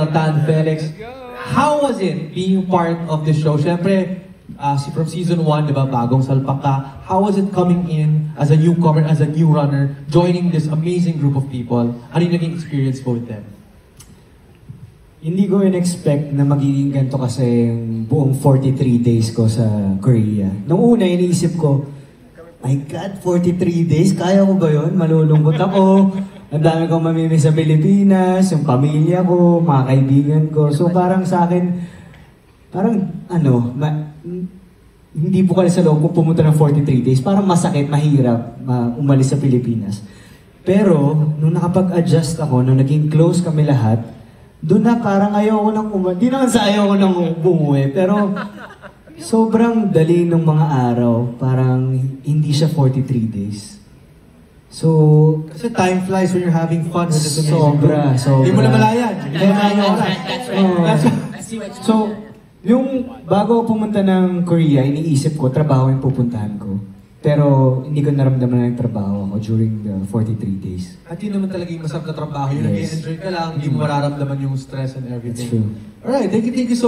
Jonathan, Felix. How was it being part of the show? Siyempre, from season 1, di ba, bagong salpak ka. How was it coming in as a newcomer, as a new runner, joining this amazing group of people? Ano yung naging experience mo with them? Hindi ko in-expect na magiging ganito kasi yung buong 43 days ko sa Korea. Nung una, iniisip ko, my God, 43 days? Kaya ko ba yun? Malulungkot ako. Ang dami kong mamimiss sa Pilipinas, yung pamilya ko, mga kaibigan ko. So parang sa akin, hindi po kasi sa loob kung pumunta ng 43 days. Parang masakit, mahirap umalis sa Pilipinas. Pero, nung nakapag-adjust ako, nung naging close kami lahat, doon na parang ayoko nang di naman sa ayoko nang bumuwi, pero sobrang dali ng mga araw, parang hindi siya 43 days. So, kasi time flies when you're having fun with this amazing sobra. Hindi mo na malayan. That's right. So, yung bago pumunta ng Korea, iniisip ko, trabaho yung pupuntahan ko. Pero hindi ko naramdaman ng trabaho ako during the 43 days. At yun naman talaga yung masarap na trabaho. Yung Yes. nag-enjoy ka lang, hindi mo mararamdaman yung stress and everything. That's true. Alright, thank you so